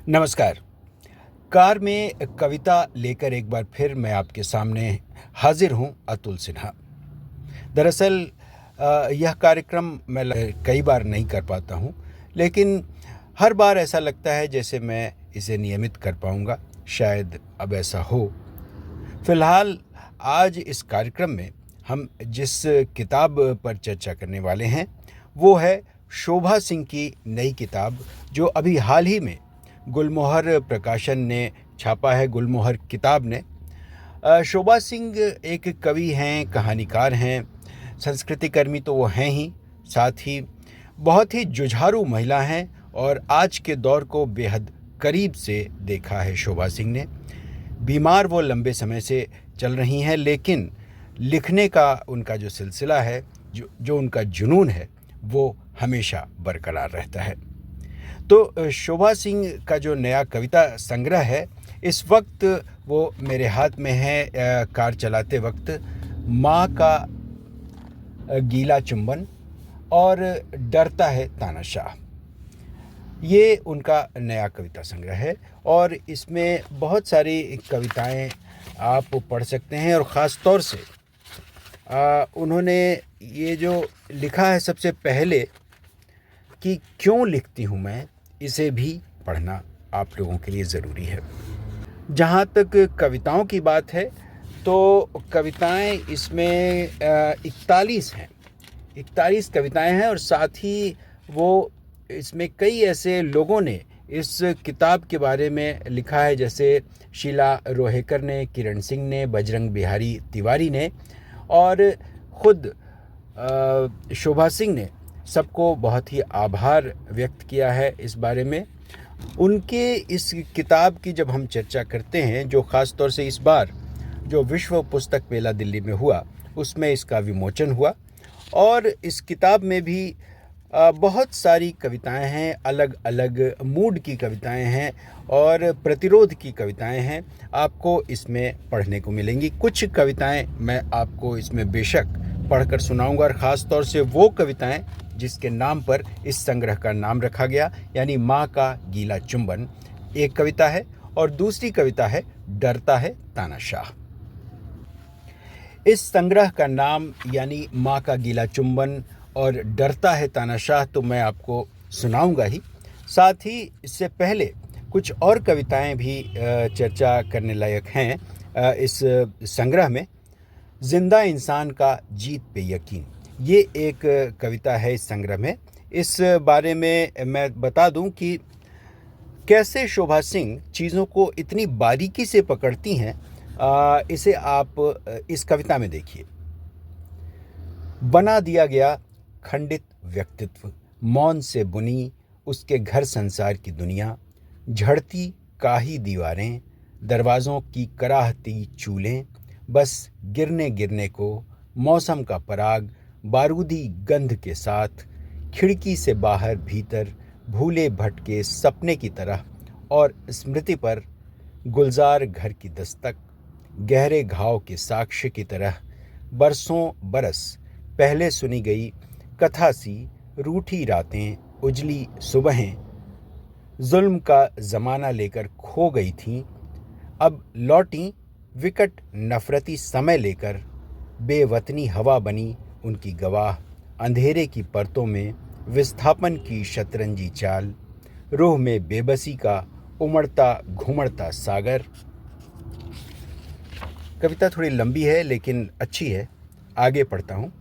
नमस्कार। कार में कविता लेकर एक बार फिर मैं आपके सामने हाजिर हूँ, अतुल सिन्हा। दरअसल यह कार्यक्रम मैं कई बार नहीं कर पाता हूँ, लेकिन हर बार ऐसा लगता है जैसे मैं इसे नियमित कर पाऊँगा। शायद अब ऐसा हो। फिलहाल आज इस कार्यक्रम में हम जिस किताब पर चर्चा करने वाले हैं, वो है शोभा सिंह की नई किताब, जो अभी हाल ही में गुलमोहर प्रकाशन ने छापा है, गुलमोहर किताब ने। शोभा सिंह एक कवि हैं, कहानीकार हैं, संस्कृतिकर्मी तो वो हैं ही, साथ ही बहुत ही जुझारू महिला हैं और आज के दौर को बेहद करीब से देखा है शोभा सिंह ने। बीमार वो लंबे समय से चल रही हैं, लेकिन लिखने का उनका जो सिलसिला है, जो उनका जुनून है, वो हमेशा बरकरार रहता है। तो शोभा सिंह का जो नया कविता संग्रह है, इस वक्त वो मेरे हाथ में है। कार चलाते वक्त माँ का गीला चुंबन और डरता है तानाशाह, ये उनका नया कविता संग्रह है और इसमें बहुत सारी कविताएं आप पढ़ सकते हैं। और ख़ास तौर से उन्होंने ये जो लिखा है सबसे पहले कि क्यों लिखती हूँ मैं, इसे भी पढ़ना आप लोगों के लिए ज़रूरी है। जहाँ तक कविताओं की बात है, तो कविताएं इसमें 41 हैं, 41 कविताएं हैं और साथ ही वो इसमें कई ऐसे लोगों ने इस किताब के बारे में लिखा है, जैसे शीला रोहेकर ने, किरण सिंह ने, बजरंग बिहारी तिवारी ने और ख़ुद शोभा सिंह ने सबको बहुत ही आभार व्यक्त किया है इस बारे में। उनके इस किताब की जब हम चर्चा करते हैं, जो ख़ास तौर से इस बार जो विश्व पुस्तक मेला दिल्ली में हुआ, उसमें इसका विमोचन हुआ और इस किताब में भी बहुत सारी कविताएं हैं, अलग अलग मूड की कविताएं हैं और प्रतिरोध की कविताएं हैं, आपको इसमें पढ़ने को मिलेंगी। कुछ कविताएं मैं आपको इसमें बेशक पढ़कर सुनाऊंगा और ख़ास तौर से वो कविताएं जिसके नाम पर इस संग्रह का नाम रखा गया, यानी माँ का गीला चुंबन एक कविता है और दूसरी कविता है डरता है तानाशाह। इस संग्रह का नाम यानी माँ का गीला चुंबन और डरता है तानाशाह तो मैं आपको सुनाऊंगा ही। साथ ही इससे पहले कुछ और कविताएं भी चर्चा करने लायक हैं इस संग्रह में। जिंदा इंसान का जीत पे यकीन, ये एक कविता है इस संग्रह में। इस बारे में मैं बता दूं कि कैसे शोभा सिंह चीज़ों को इतनी बारीकी से पकड़ती हैं, इसे आप इस कविता में देखिए। बना दिया गया खंडित व्यक्तित्व, मौन से बुनी उसके घर संसार की दुनिया, झड़ती काही दीवारें, दरवाज़ों की कराहती चूलें, बस गिरने गिरने को मौसम का पराग बारूदी गंध के साथ, खिड़की से बाहर भीतर भूले भटके सपने की तरह, और स्मृति पर गुलजार घर की दस्तक, गहरे घाव के साक्ष्य की तरह, बरसों बरस पहले सुनी गई कथा सी, रूठी रातें उजली सुबहें जुल्म का ज़माना लेकर खो गई थीं, अब लौटी विकट नफरती समय लेकर, बेवतनी हवा बनी उनकी गवाह, अंधेरे की परतों में विस्थापन की शतरंजी चाल, रूह में बेबसी का उमड़ता घुमड़ता सागर। कविता थोड़ी लंबी है लेकिन अच्छी है, आगे पढ़ता हूँ।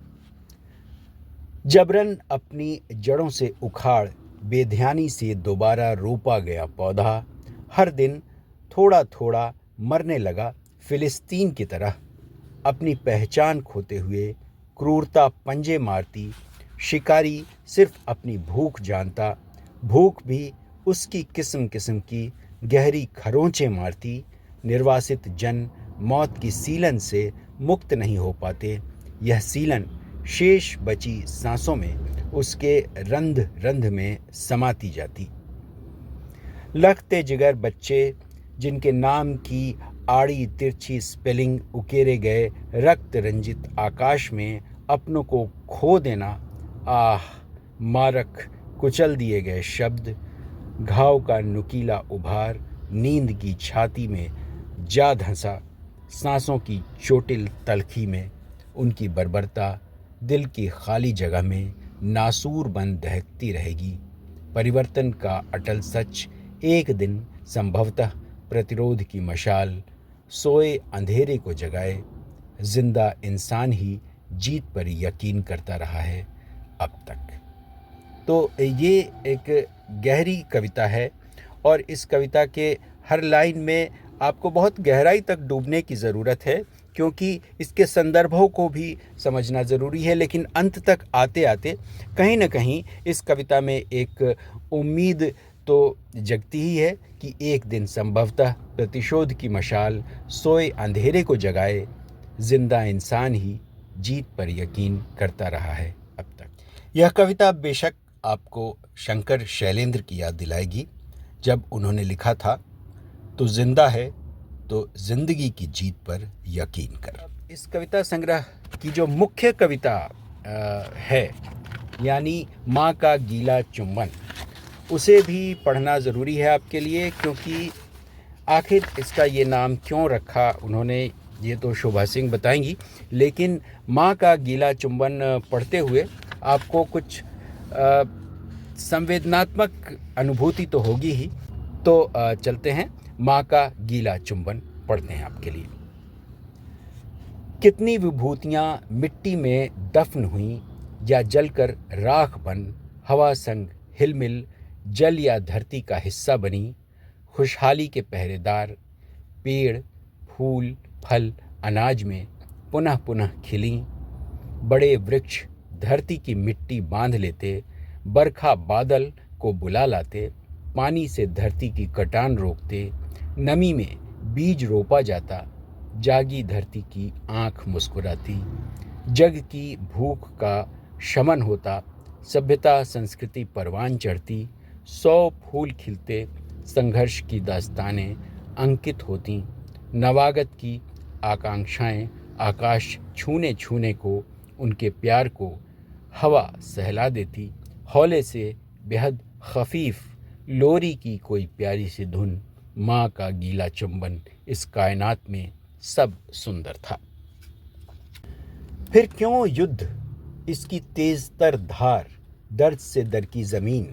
जबरन अपनी जड़ों से उखाड़ बेध्यानी से दोबारा रोपा गया पौधा, हर दिन थोड़ा थोड़ा मरने लगा फिलिस्तीन की तरह, अपनी पहचान खोते हुए क्रूरता पंजे मारती, शिकारी सिर्फ अपनी भूख जानता, भूख भी उसकी किस्म किस्म की गहरी खरोंचें मारती, निर्वासित जन मौत की सीलन से मुक्त नहीं हो पाते, यह सीलन शेष बची सांसों में उसके रंध रंध में समाती जाती। लखते जिगर बच्चे जिनके नाम की आड़ी तिरछी स्पेलिंग उकेरे गए रक्त रंजित आकाश में अपनों को खो देना, आह मारक कुचल दिए गए शब्द, घाव का नुकीला उभार नींद की छाती में जा धंसा, सांसों की चोटिल तलखी में उनकी बर्बरता दिल की खाली जगह में नासूर बन दहकती रहेगी। परिवर्तन का अटल सच एक दिन संभवतः प्रतिरोध की मशाल सोए अंधेरे को जगाए। जिंदा इंसान ही जीत पर यकीन करता रहा है अब तक। तो ये एक गहरी कविता है और इस कविता के हर लाइन में आपको बहुत गहराई तक डूबने की ज़रूरत है, क्योंकि इसके संदर्भों को भी समझना ज़रूरी है। लेकिन अंत तक आते आते कहीं ना कहीं इस कविता में एक उम्मीद तो जगती ही है कि एक दिन संभवतः प्रतिशोध की मशाल सोए अंधेरे को जगाए। जिंदा इंसान ही जीत पर यकीन करता रहा है अब तक। यह कविता बेशक आपको शंकर शैलेंद्र की याद दिलाएगी, जब उन्होंने लिखा था, तो जिंदा है तो जिंदगी की जीत पर यकीन कर। इस कविता संग्रह की जो मुख्य कविता है, यानी माँ का गीला चुंबन, उसे भी पढ़ना ज़रूरी है आपके लिए, क्योंकि आखिर इसका ये नाम क्यों रखा उन्होंने, ये तो शोभा सिंह बताएंगी। लेकिन माँ का गीला चुंबन पढ़ते हुए आपको कुछ संवेदनात्मक अनुभूति तो होगी ही। तो चलते हैं, माँ का गीला चुंबन पढ़ते हैं आपके लिए। कितनी विभूतियाँ मिट्टी में दफन हुई या जलकर राख बन, हवा संग हिलमिल जल या धरती का हिस्सा बनी। खुशहाली के पहरेदार पेड़ फूल फल अनाज में पुनः पुनः खिलीं। बड़े वृक्ष धरती की मिट्टी बांध लेते, बरखा बादल को बुला लाते, पानी से धरती की कटान रोकते, नमी में बीज रोपा जाता, जागी धरती की आँख मुस्कुराती, जग की भूख का शमन होता, सभ्यता संस्कृति परवान चढ़ती, 100 फूल खिलते, संघर्ष की दास्तानें अंकित होती, नवागत की आकांक्षाएं आकाश छूने छूने को उनके प्यार को हवा सहला देती, हौले से बेहद खफीफ लोरी की कोई प्यारी सी धुन, माँ का गीला चुंबन इस कायनात में सब सुंदर था। फिर क्यों युद्ध, इसकी तेज तर धार, दर्द से दर की ज़मीन,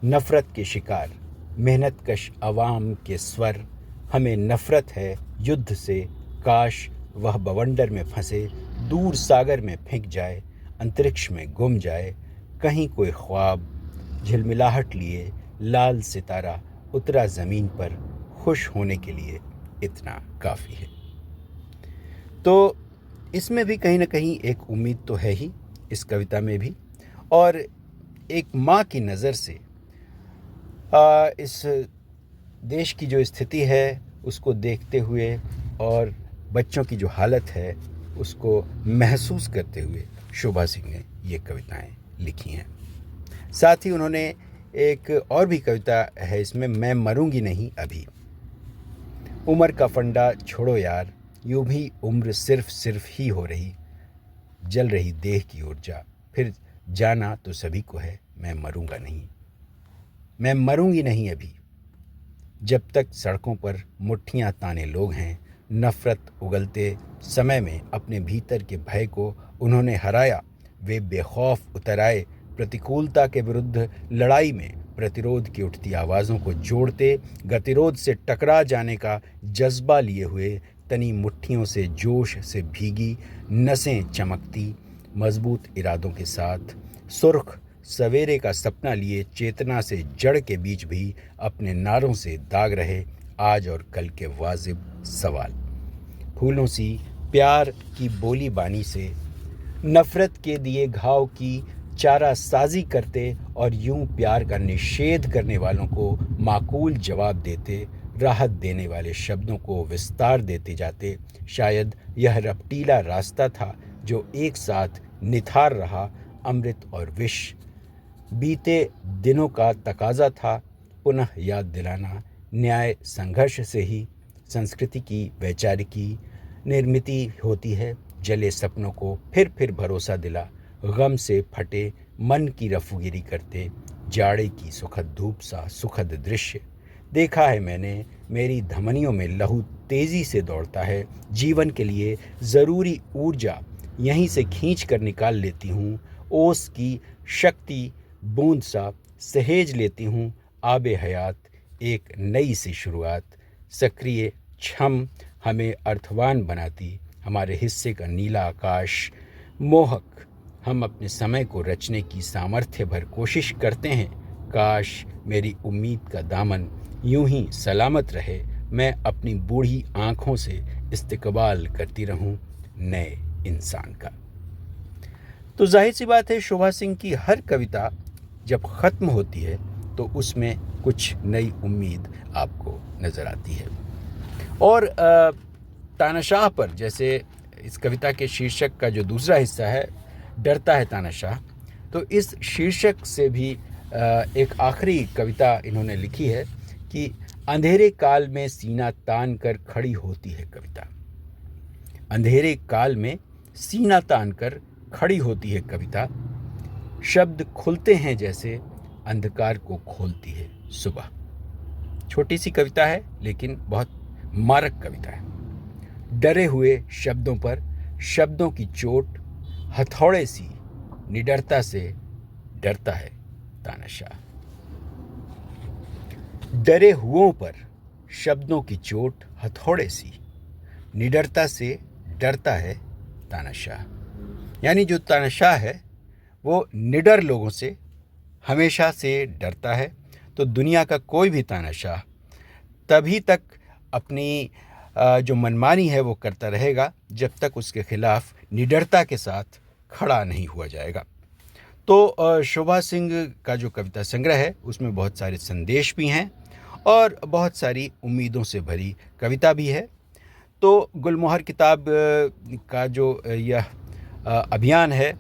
नफ़रत के शिकार, मेहनत कश अवाम के स्वर, हमें नफ़रत है युद्ध से, काश वह बवंडर में फंसे, दूर सागर में फेंक जाए, अंतरिक्ष में गुम जाए, कहीं कोई ख्वाब झिलमिलाहट लिए, लाल सितारा उतरा ज़मीन पर, खुश होने के लिए इतना काफ़ी है। तो इसमें भी कहीं ना कहीं एक उम्मीद तो है ही, इस कविता में भी, और एक माँ की नज़र से इस देश की जो स्थिति है उसको देखते हुए और बच्चों की जो हालत है उसको महसूस करते हुए शोभा सिंह ने ये कविताएं लिखी हैं। साथ ही उन्होंने एक और भी कविता है इसमें, मैं मरूंगी नहीं अभी। उम्र का फंडा छोड़ो यार, यूं भी उम्र सिर्फ ही हो रही, जल रही देह की ऊर्जा, फिर जाना तो सभी को है, मैं मरूंगा नहीं, मैं मरूंगी नहीं अभी। जब तक सड़कों पर मुट्ठियां ताने लोग हैं, नफ़रत उगलते समय में अपने भीतर के भय को उन्होंने हराया, वे बेखौफ उतर आए, प्रतिकूलता के विरुद्ध लड़ाई में प्रतिरोध की उठती आवाज़ों को जोड़ते, गतिरोध से टकरा जाने का जज्बा लिए हुए, तनी मुट्ठियों से जोश से भीगी नसें चमकती, मजबूत इरादों के साथ सुर्ख सवेरे का सपना लिए, चेतना से जड़ के बीच भी अपने नारों से दाग रहे आज और कल के वाजिब सवाल। फूलों सी प्यार की बोली बानी से नफ़रत के दिए घाव की चारा साजी करते और यूं प्यार का निषेध करने वालों को माकूल जवाब देते, राहत देने वाले शब्दों को विस्तार देते जाते। शायद यह रपटीला रास्ता था जो एक साथ निथार रहा, अमृत और विष। बीते दिनों का तकाजा था पुनः याद दिलाना, न्याय संघर्ष से ही संस्कृति की वैचारिकी निर्मिति होती है। जले सपनों को फिर भरोसा दिला, गम से फटे मन की रफूगिरी करते, जाड़े की सुखद धूप सा सुखद दृश्य देखा है मैंने। मेरी धमनियों में लहू तेजी से दौड़ता है। जीवन के लिए ज़रूरी ऊर्जा यहीं से खींच कर निकाल लेती हूँ। ओस की शक्ति बूंद सा सहेज लेती हूँ। आबे हयात एक नई सी शुरुआत। सक्रिय क्षम हमें अर्थवान बनाती। हमारे हिस्से का नीला आकाश मोहक। हम अपने समय को रचने की सामर्थ्य भर कोशिश करते हैं। काश मेरी उम्मीद का दामन यूं ही सलामत रहे। मैं अपनी बूढ़ी आँखों से इस्तकबाल करती रहूं नए इंसान का। तो जाहिर सी बात है, शोभा सिंह की हर कविता जब ख़त्म होती है तो उसमें कुछ नई उम्मीद आपको नज़र आती है। और तानाशाह पर, जैसे इस कविता के शीर्षक का जो दूसरा हिस्सा है, डरता है तानाशाह, तो इस शीर्षक से भी एक आखिरी कविता इन्होंने लिखी है कि अंधेरे काल में सीना तान कर खड़ी होती है कविता। अंधेरे काल में सीना तान कर खड़ी होती है कविता। शब्द खुलते हैं जैसे अंधकार को खोलती है सुबह। छोटी सी कविता है लेकिन बहुत मारक कविता है। डरे हुए शब्दों पर शब्दों की चोट हथौड़े सी निडरता से डरता है तानाशाह। डरे हुओं पर शब्दों की चोट हथौड़े सी निडरता से डरता है तानाशाह। यानी जो तानाशाह है वो निडर लोगों से हमेशा से डरता है। तो दुनिया का कोई भी तानाशाह तभी तक अपनी जो मनमानी है वो करता रहेगा जब तक उसके खिलाफ निडरता के साथ खड़ा नहीं हुआ जाएगा। तो शोभा सिंह का जो कविता संग्रह है उसमें बहुत सारे संदेश भी हैं और बहुत सारी उम्मीदों से भरी कविता भी है। तो गुलमोहर किताब का जो यह अभियान है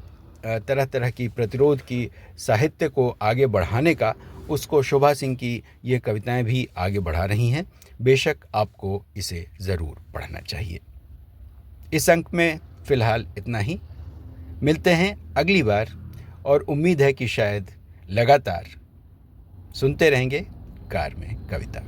तरह तरह की प्रतिरोध की साहित्य को आगे बढ़ाने का, उसको शोभा सिंह की ये कविताएं भी आगे बढ़ा रही हैं। बेशक आपको इसे ज़रूर पढ़ना चाहिए। इस अंक में फ़िलहाल इतना ही। मिलते हैं अगली बार और उम्मीद है कि शायद लगातार सुनते रहेंगे कार में कविता।